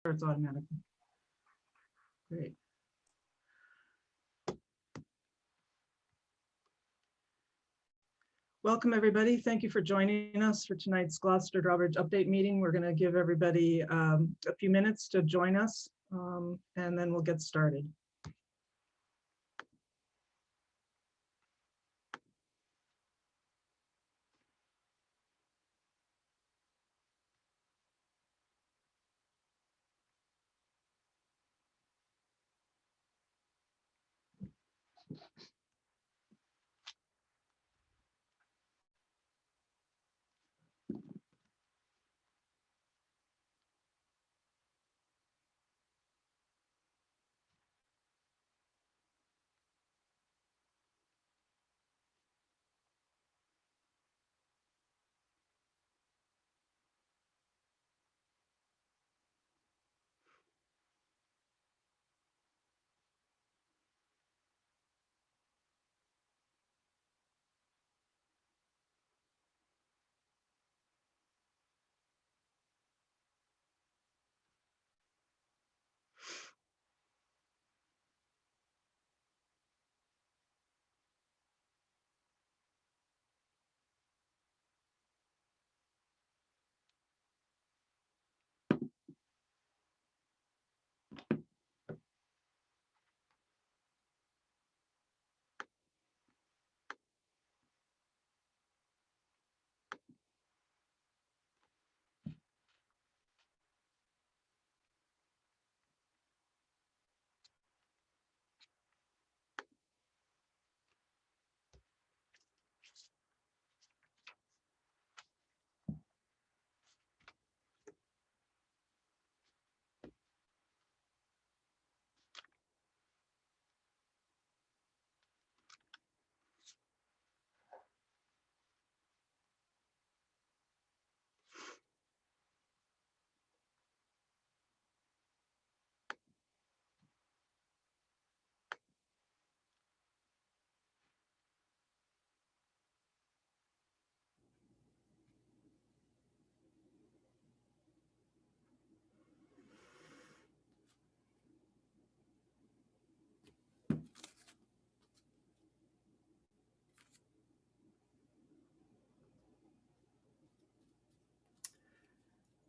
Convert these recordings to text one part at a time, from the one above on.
starts automatically. Great. Welcome, everybody. Thank you for joining us for tonight's Gloucester Drawbridge update meeting. We're going to give everybody a few minutes to join us, and then we'll get started.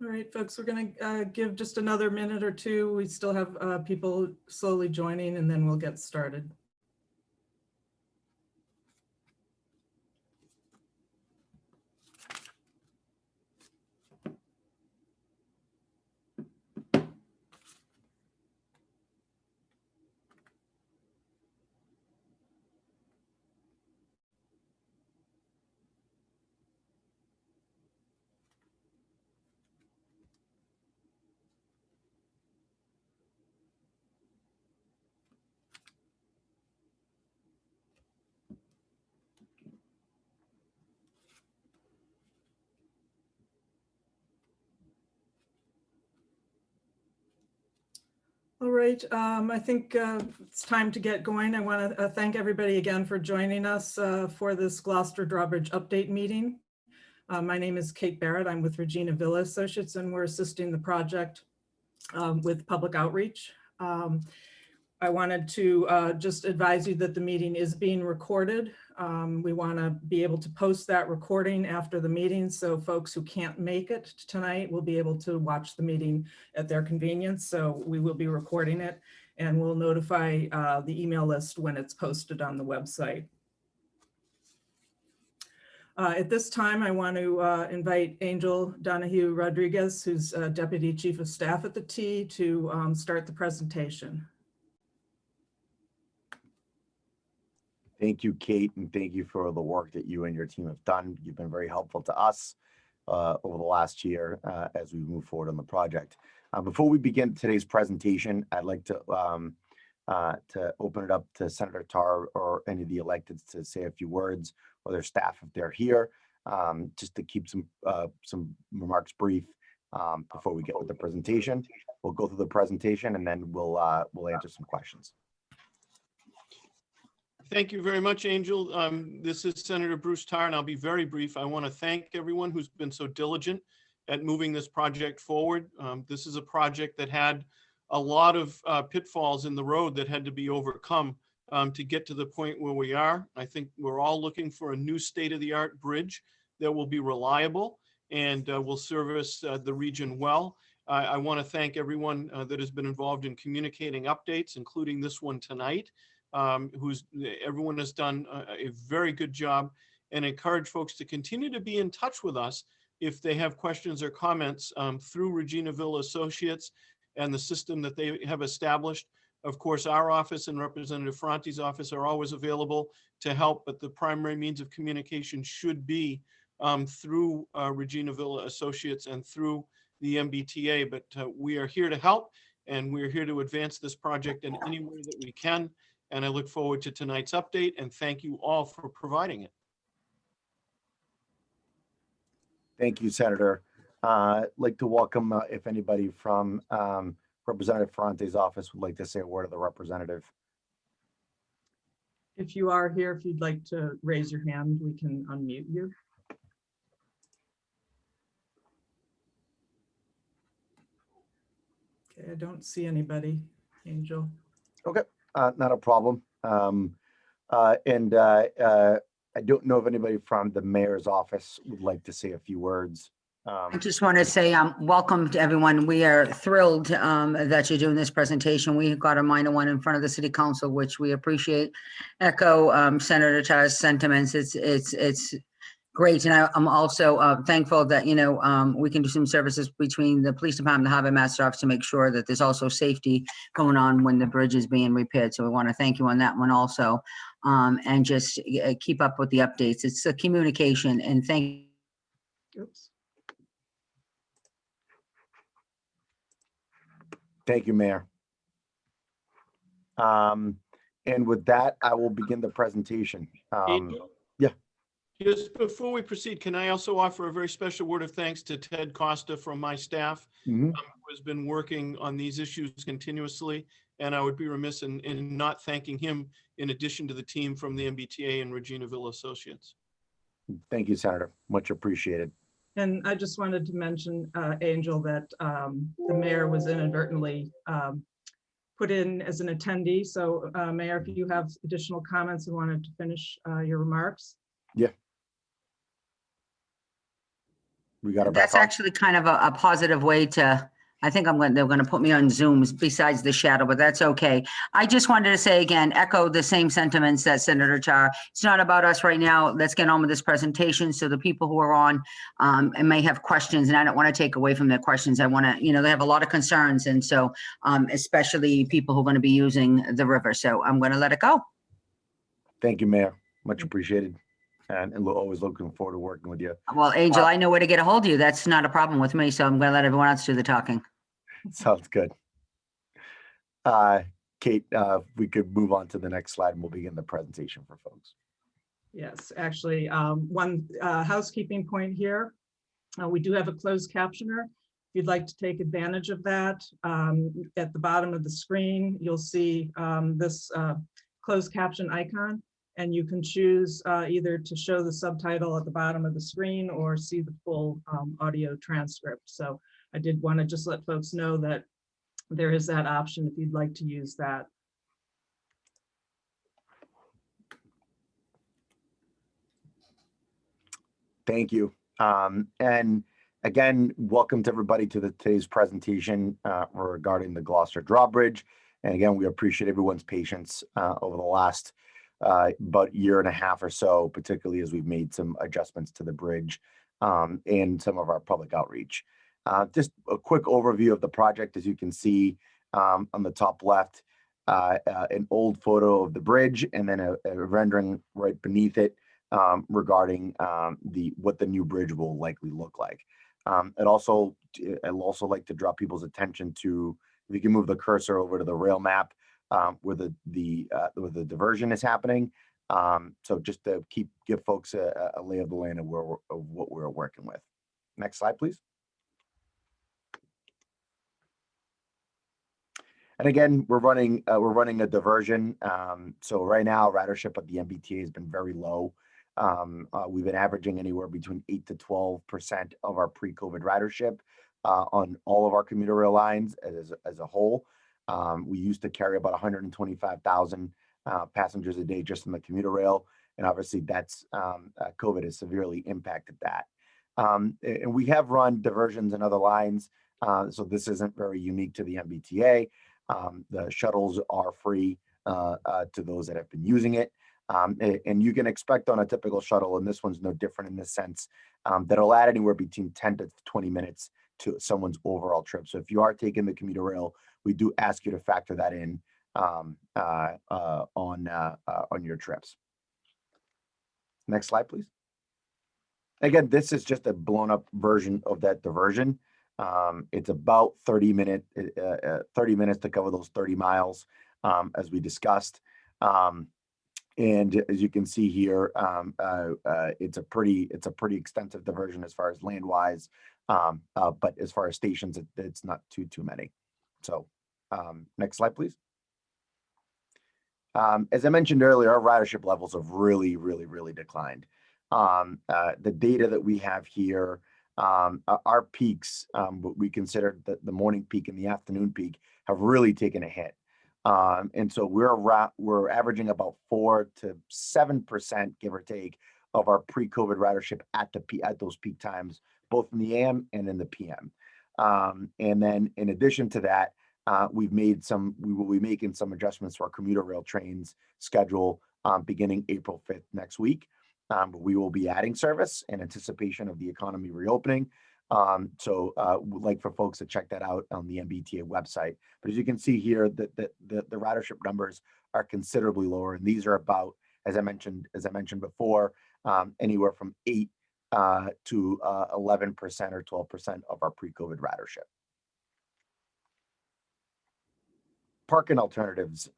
All right, folks, we're going to give just another minute or two. We still have people slowly joining, and then we'll get started. All right, I think it's time to get going. I want to thank everybody again for joining us for this Gloucester Drawbridge update meeting. My name is Kate Barrett. I'm with Regina Villa Associates, and we're assisting the project with public outreach. I wanted to just advise you that the meeting is being recorded. We want to be able to post that recording after the meeting, so folks who can't make it tonight will be able to watch the meeting at their convenience. So we will be recording it, and we'll notify the email list when it's posted on the website. At this time, I want to invite Angel Donahue Rodriguez, who's Deputy Chief of Staff at the T, to start the presentation. Thank you, Kate, and thank you for the work that you and your team have done. You've been very helpful to us over the last year as we move forward on the project. Before we begin today's presentation, I'd like to open it up to Senator Tarr or any of the electeds to say a few words, or their staff if they're here, just to keep some remarks brief before we get with the presentation. We'll go through the presentation and then we'll answer some questions. Thank you very much, Angel. This is Senator Bruce Tarr, and I'll be very brief. I want to thank everyone who's been so diligent at moving this project forward. This is a project that had a lot of pitfalls in the road that had to be overcome to get to the point where we are. I think we're all looking for a new state-of-the-art bridge that will be reliable and will service the region well. I want to thank everyone that has been involved in communicating updates, including this one tonight. Everyone has done a very good job, and encourage folks to continue to be in touch with us if they have questions or comments through Reginaville Associates and the system that they have established. Of course, our office and Representative Ferrante's office are always available to help, but the primary means of communication should be through Reginaville Associates and through the MBTA. But we are here to help, and we're here to advance this project in any way that we can. And I look forward to tonight's update, and thank you all for providing it. Thank you, Senator. I'd like to welcome if anybody from Representative Ferrante's office would like to say a word to the representative. If you are here, if you'd like to raise your hand, we can unmute you. Okay, I don't see anybody, Angel. Okay, not a problem. I don't know if anybody from the mayor's office would like to say a few words. I just want to say welcome to everyone. We are thrilled that you're doing this presentation. We got a minor one in front of the city council, which we appreciate. Echo Senator Char's sentiments. It's great, and I'm also thankful that we can do some services between the police department and the harbor master office to make sure that there's also safety going on when the bridge is being repaired. So we want to thank you on that one also, and just keep up with the updates. It's a communication, and thank. Oops. Thank you, Mayor. And with that, I will begin the presentation. Angel? Yeah. Just before we proceed, can I also offer a very special word of thanks to Ted Costa from my staff, who has been working on these issues continuously, and I would be remiss in not thanking him in addition to the team from the MBTA and Reginaville Associates. Thank you, Senator. Much appreciated. And I just wanted to mention, Angel, that the mayor was inadvertently put in as an attendee. So Mayor, if you have additional comments and wanted to finish your remarks. Yeah. We got it. That's actually kind of a positive way to, I think they're going to put me on Zooms besides the shadow, but that's okay. I just wanted to say again, echo the same sentiments that Senator Char. It's not about us right now. Let's get on with this presentation. So the people who are on and may have questions, and I don't want to take away from their questions. I want to, they have a lot of concerns. And so especially people who are going to be using the river. So I'm going to let it go. Thank you, Mayor. Much appreciated. And always looking forward to working with you. Well, Angel, I know where to get a hold of you. That's not a problem with me. So I'm going to let everyone else do the talking. Sounds good. Kate, we could move on to the next slide and we'll begin the presentation for folks. Yes, actually, one housekeeping point here. We do have a closed captioner. If you'd like to take advantage of that, at the bottom of the screen, you'll see this closed caption icon. And you can choose either to show the subtitle at the bottom of the screen or see the full audio transcript. So I did want to just let folks know that there is that option if you'd like to use that. Thank you. And again, welcome to everybody to today's presentation regarding the Gloucester Drawbridge. And again, we appreciate everyone's patience over the last about year and a half or so, particularly as we've made some adjustments to the bridge and some of our public outreach. Just a quick overview of the project. As you can see on the top left, an old photo of the bridge and then a rendering right beneath it regarding what the new bridge will likely look like. I'd also like to draw people's attention to, if you can move the cursor over to the rail map, where the diversion is happening. So just to give folks a lay of the land of what we're working with. Next slide, please. And again, we're running a diversion. So right now, ridership at the MBTA has been very low. We've been averaging anywhere between 8 to 12% of our pre-COVID ridership on all of our commuter rail lines as a whole. We used to carry about 125,000 passengers a day just in the commuter rail, and obviously that's COVID has severely impacted that. And we have run diversions in other lines, so this isn't very unique to the MBTA. The shuttles are free to those that have been using it. And you can expect on a typical shuttle, and this one's no different in this sense, that it'll add anywhere between 10 to 20 minutes to someone's overall trip. So if you are taking the commuter rail, we do ask you to factor that in on your trips. Next slide, please. Again, this is just a blown up version of that diversion. It's about 30 minutes to cover those 30 miles, as we discussed. And as you can see here, it's a pretty extensive diversion as far as land wise, but as far as stations, it's not too many. So next slide, please. As I mentioned earlier, our ridership levels have really declined. The data that we have here, our peaks, what we consider the morning peak and the afternoon peak, have really taken a hit. And so we're averaging about 4 to 7%, give or take, of our pre-COVID ridership at those peak times, both in the AM and in the PM. And then in addition to that, we will be making some adjustments to our commuter rail trains schedule beginning April 5th next week. We will be adding service in anticipation of the economy reopening. So we'd like for folks to check that out on the MBTA website. But as you can see here, the ridership numbers are considerably lower, and these are about, as I mentioned before, anywhere from 8 to 11% or 12% of our pre-COVID ridership. Parking alternatives.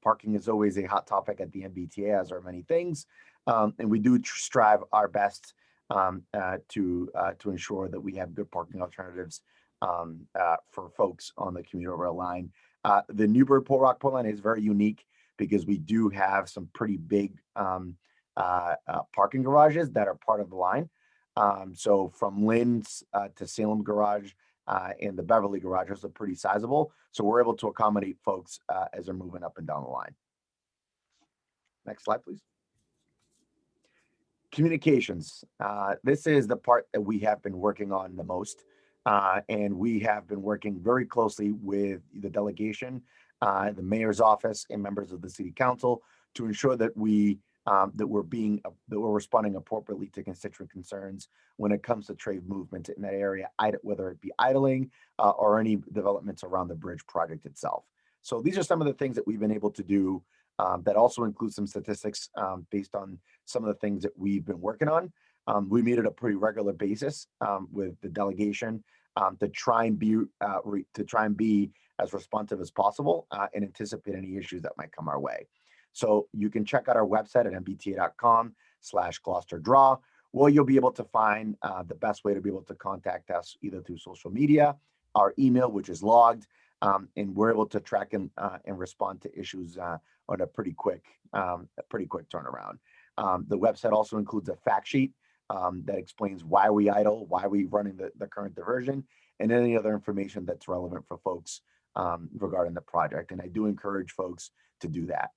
Parking is always a hot topic at the MBTA, as are many things, and we do strive our best to ensure that we have good parking alternatives for folks on the commuter rail line. The Newbury-Port Rockport line is very unique because we do have some pretty big parking garages that are part of the line. So from Lynn's to Salem Garage and the Beverly garages are pretty sizable. So we're able to accommodate folks as they're moving up and down the line. Next slide, please. Communications. This is the part that we have been working on the most. And we have been working very closely with the delegation, the mayor's office, and members of the city council to ensure that we're responding appropriately to constituent concerns when it comes to trade movement in that area, whether it be idling or any developments around the bridge project itself. So these are some of the things that we've been able to do that also include some statistics based on some of the things that we've been working on. We meet at a pretty regular basis with the delegation to try and be as responsive as possible and anticipate any issues that might come our way. So you can check out our website at mbta.com/Gloucester Draw, where you'll be able to find the best way to be able to contact us either through social media, our email, which is logged, and we're able to track and respond to issues on a pretty quick turnaround. The website also includes a fact sheet that explains why we idle, why we're running the current diversion, and any other information that's relevant for folks regarding the project. And I do encourage folks to do that.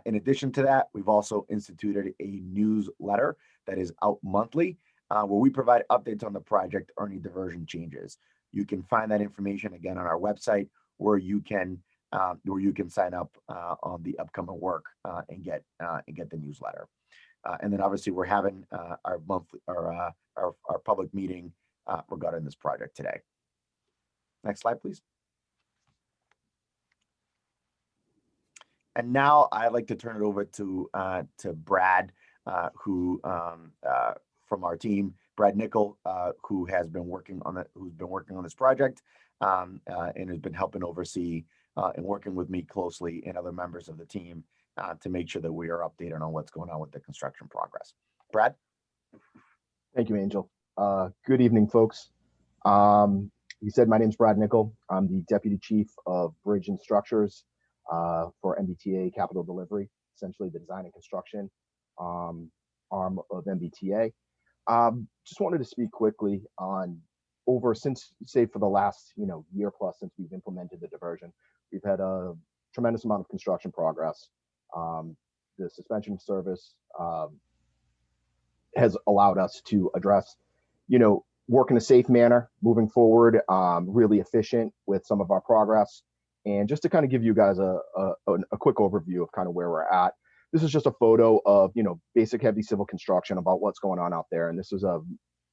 In addition to that, we've also instituted a newsletter that is out monthly, where we provide updates on the project or any diversion changes. You can find that information again on our website, where you can sign up on the upcoming work and get the newsletter. And then obviously we're having our public meeting regarding this project today. Next slide, please. And now I'd like to turn it over to Brad, who from our team, Brad Nickel, who has been working on this project and has been helping oversee and working with me closely and other members of the team to make sure that we are updated on what's going on with the construction progress. Brad? Thank you, Angel. Good evening, folks. You said my name's Brad Nickel. I'm the Deputy Chief of Bridge and Structures for MBTA Capital Delivery, essentially the design and construction. arm of MBTA. Just wanted to speak quickly on since, say, for the last year plus since we've implemented the diversion, we've had a tremendous amount of construction progress. The suspension of service has allowed us to address, work in a safe manner moving forward, really efficient with some of our progress. And just to kind of give you guys a quick overview of kind of where we're at. This is just a photo of, basic heavy civil construction about what's going on out there. And this is a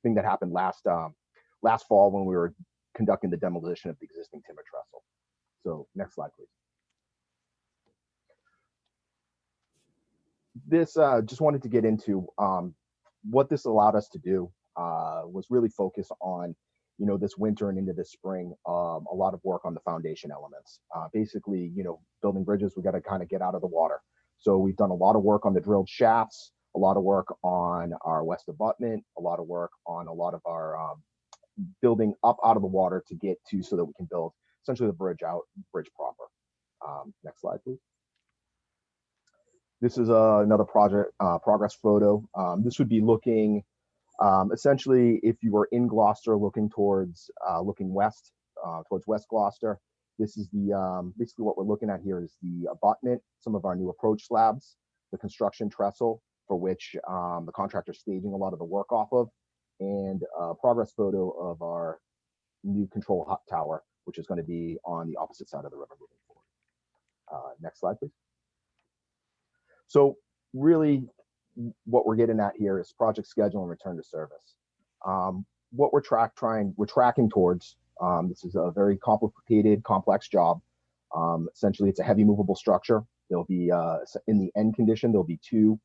thing that happened last fall when we were conducting the demolition of the existing timber trestle. So next slide, please. This just wanted to get into what this allowed us to do was really focus on, this winter and into this spring, a lot of work on the foundation elements. Basically, building bridges, we got to kind of get out of the water. So we've done a lot of work on the drilled shafts, a lot of work on our west abutment, a lot of work on a lot of our building up out of the water to get to so that we can build essentially the bridge proper. Next slide, please. This is another project progress photo. This would be looking essentially if you were in Gloucester looking towards looking west towards West Gloucester. This is the basically what we're looking at here is the abutment, some of our new approach slabs, the construction trestle for which the contractor is staging a lot of the work off of, and a progress photo of our new control hut tower, which is going to be on the opposite side of the river moving forward. Next slide, please. So really what we're getting at here is project schedule and return to service. What we're tracking towards, this is a very complicated, complex job. Essentially, it's a heavy movable structure. There'll be, in the end condition, there'll be 2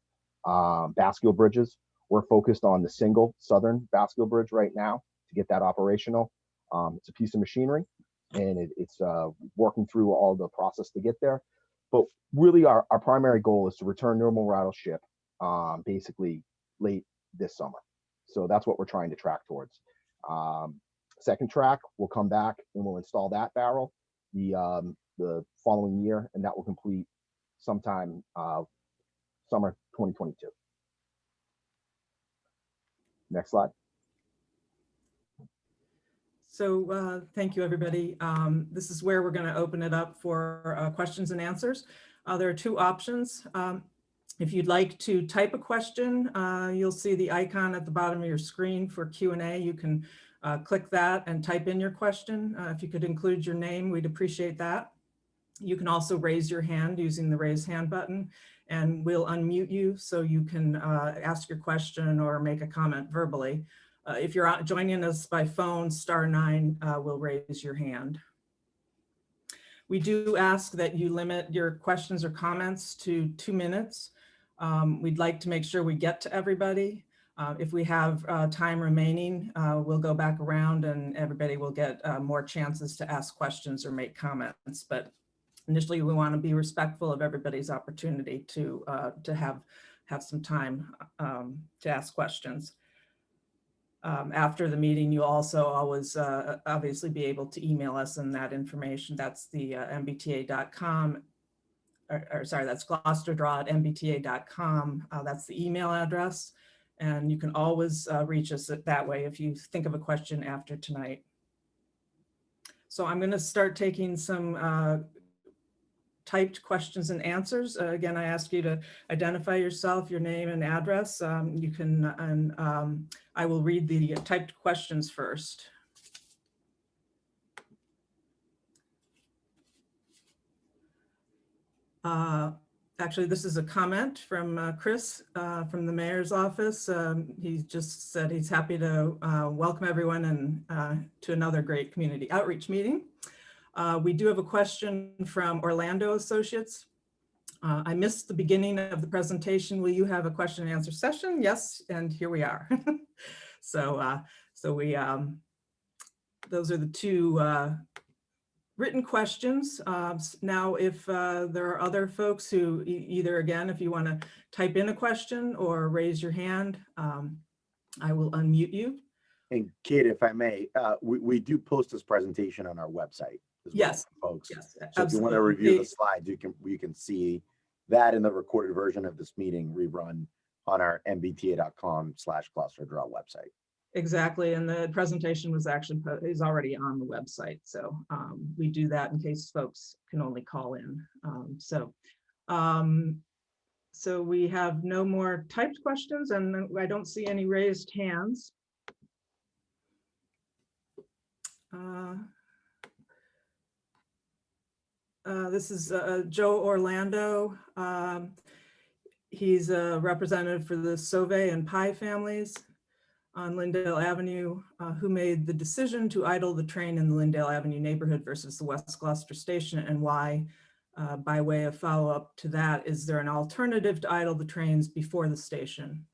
bascule bridges. We're focused on the single southern bascule bridge right now to get that operational. It's a piece of machinery, and it's working through all the process to get there. But really, our primary goal is to return normal ridership basically late this summer. So that's what we're trying to track towards. Second track, we'll come back and we'll install that barrel the following year, and that will complete sometime summer 2022. Next slide. So thank you, everybody. This is where we're going to open it up for questions and answers. There are 2 options. If you'd like to type a question, you'll see the icon at the bottom of your screen for Q&A. You can click that and type in your question. If you could include your name, we'd appreciate that. You can also raise your hand using the raise hand button, and we'll unmute you so you can ask your question or make a comment verbally. If you're joining us by phone, *9 will raise your hand. We do ask that you limit your questions or comments to 2 minutes. We'd like to make sure we get to everybody. If we have time remaining, we'll go back around and everybody will get more chances to ask questions or make comments. But initially, we want to be respectful of everybody's opportunity to have some time to ask questions. After the meeting, you'll also always obviously be able to email us and that information. That's the mbta.com, or sorry, that's gloucesterdraw@mbta.com. That's the email address. And you can always reach us that way if you think of a question after tonight. So I'm going to start taking some typed questions and answers. Again, I ask you to identify yourself, your name and address. You can, and I will read the typed questions first. Actually, this is a comment from Chris from the mayor's office. He just said he's happy to welcome everyone and to another great community outreach meeting. We do have a question from Orlando Associates. I missed the beginning of the presentation. Will you have a question and answer session? Yes, and here we are. So those are the 2 written questions. Now, if there are other folks who either, again, if you want to type in a question or raise your hand, I will unmute you. And Kate, if I may, we do post this presentation on our website as Yes, well, folks. Yes, So if you want to review the slides, you can see that in the recorded version of this meeting rerun on our mbta.com/Gloucester Draw website. Exactly, and the presentation was actually is already on the website, so we do that in case folks can only call in. So we have no more typed questions, and I don't see any raised hands. This is Joe Orlando. He's a representative for the Sauvé and Pye families on Lyndale Avenue, who made the decision to idle the train in the Lyndale Avenue neighborhood versus the West Gloucester Station, and why. By way of follow-up to that, is there an alternative to idle the trains before the station?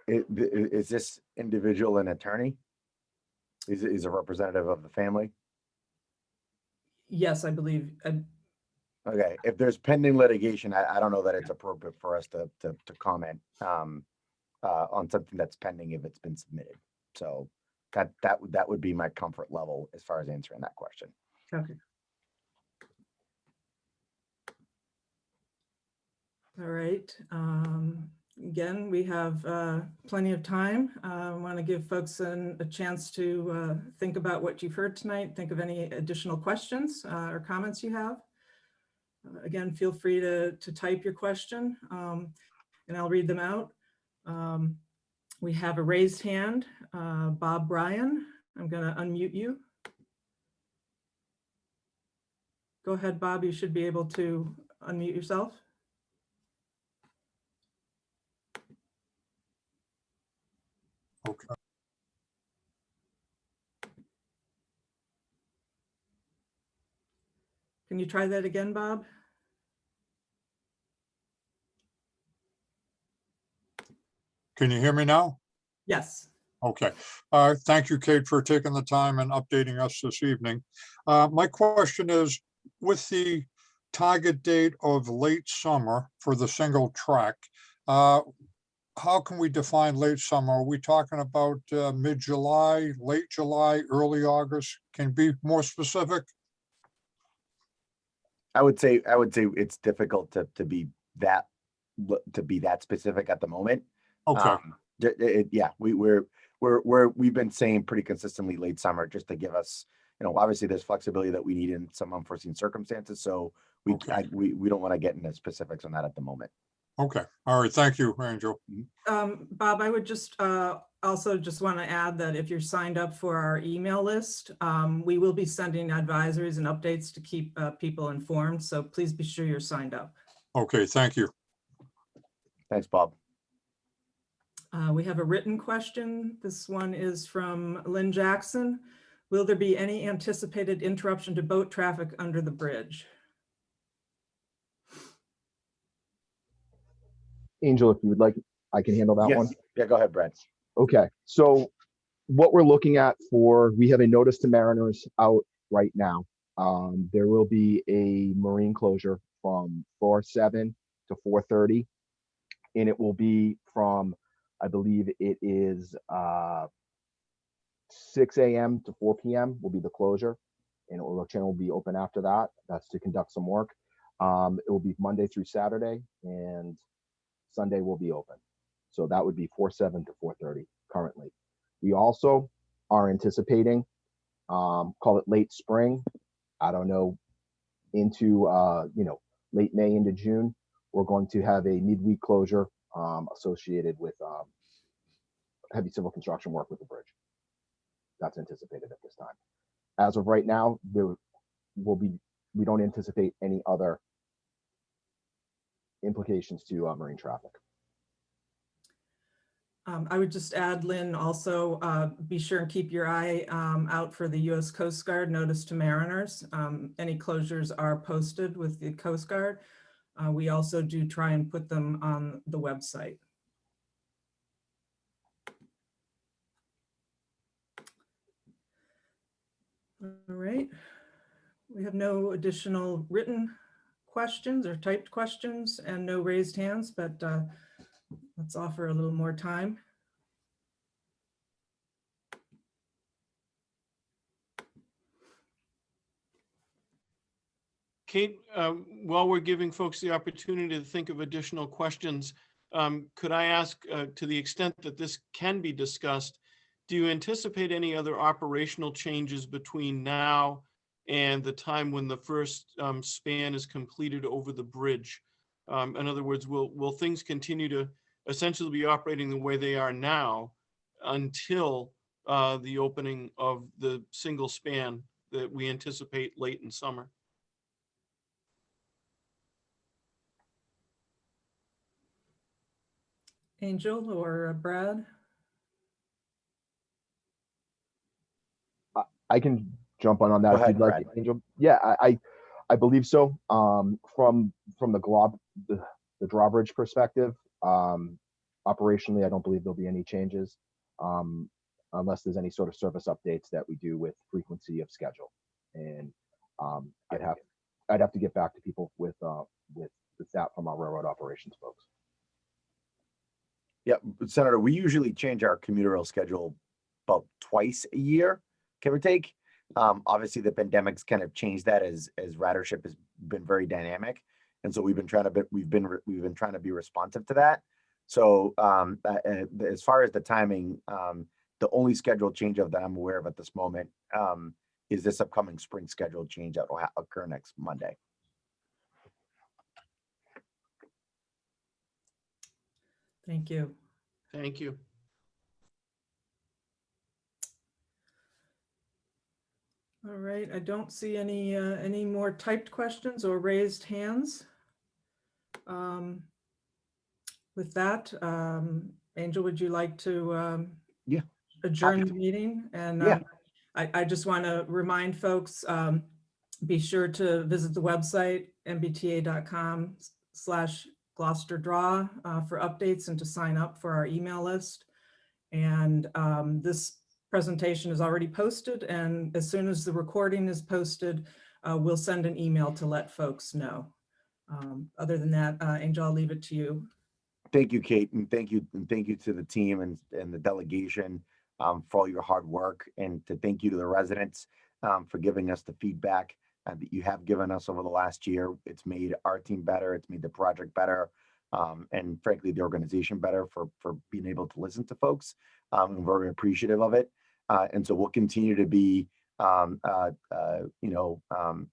Is this individual an attorney? Is a representative of the family? Yes, I believe. Okay, if there's pending litigation, I don't know that it's appropriate for us to comment on something that's pending if it's been submitted. So that would be my comfort level as far as answering that question. Okay. All right. Again, we have plenty of time. I want to give folks a chance to think about what you've heard tonight, think of any additional questions or comments you have. Again, feel free to type your question and I'll read them out. We have a raised hand, Bob Bryan. I'm going to unmute you. Go ahead, Bob. You should be able to unmute yourself. Okay. Can you try that again, Bob? Can you hear me now? Yes. Okay. Thank you, Kate, for taking the time and updating us this evening. My question is, with the target date of late summer for the single track, how can we define late summer? Are we talking about mid-July, late July, early August? Can you be more specific? I would say it's difficult to be that specific at the moment. Okay. Yeah, we've been saying pretty consistently late summer, just to give us, obviously there's flexibility that we need in some unforeseen circumstances. So we don't want to get into specifics on that at the moment. Okay. All right. Thank you, Angel. Bob, I would just also just want to add that if you're signed up for our email list, we will be sending advisories and updates to keep people informed. So please be sure you're signed up. Okay. Thank you. Thanks, Bob. We have a written question. This one is from Lynn Jackson. Will there be any anticipated interruption to boat traffic under the bridge? Angel, if you would like, I can handle that one. Yeah, go ahead, Brad. Okay, so what we're looking at we have a notice to mariners out right now. There will be a marine closure from 4/7 to 4:30, and it will be from, I believe it is 6 a.m. to 4 p.m. will be the closure, and the channel will be open after that. That's to conduct some work. It will be Monday through Saturday, and Sunday will be open. So that would be 4/7 to 4:30 currently. We also are anticipating, call it late spring, I don't know, into late May into June, we're going to have a midweek closure associated with heavy civil construction work with the bridge. That's anticipated at this time. As of right now, we don't anticipate any other implications to marine traffic. I would just add, Lynn, also be sure and keep your eye out for the U.S. Coast Guard notice to mariners. Any closures are posted with the Coast Guard. We also do try and put them on the website. All right. We have no additional written questions or typed questions and no raised hands, but let's offer a little more time. Kate, while we're giving folks the opportunity to think of additional questions, could I ask, to the extent that this can be discussed, do you anticipate any other operational changes between now and the time when the first span is completed over the bridge? In other words, will things continue to essentially be operating the way they are now until the opening of the single span that we anticipate late in summer? Angel or Brad? I can jump on Go that if ahead, you'd like, Brad. Angel. Yeah, I believe so. From the drawbridge perspective, operationally, I don't believe there'll be any changes, unless there's any sort of service updates that we do with frequency of schedule. And I'd have to get back to people with that from our railroad operations folks. Yeah, Senator, we usually change our commuter rail schedule about twice a year, give or take. Obviously, the pandemic's kind of changed that as ridership has been very dynamic, and so we've been trying to be responsive to that. So as far as the timing, the only scheduled change of that I'm aware of at this moment is this upcoming spring scheduled change that will occur next Monday. Thank you. Thank you. All right, I don't see any more typed questions or raised hands. With that, Angel, would you like to Yeah, adjourn happy the to. meeting? And Yeah. I just want to remind folks, be sure to visit the website, mbta.com/Gloucester Draw for updates and to sign up for our email list. And this presentation is already posted, and as soon as the recording is posted, we'll send an email to let folks know. Other than that, Angel, I'll leave it to you. Thank you, Kate, and thank you to the team and the delegation for all your hard work, and to thank you to the residents for giving us the feedback that you have given us over the last year. It's made our team better. It's made the project better, and frankly, the organization better for being able to listen to folks. I'm very appreciative of it, and so we'll continue to be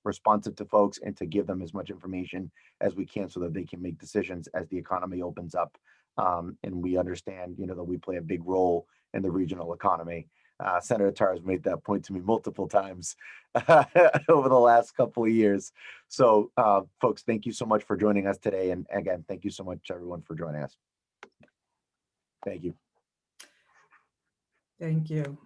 responsive to folks and to give them as much information as we can so that they can make decisions as the economy opens up. And we understand, that we play a big role in the regional economy. Senator Tar has made that point to me multiple times over the last couple of years. So folks, thank you so much for joining us today. And again, thank you so much everyone for joining us. Thank you. Thank you.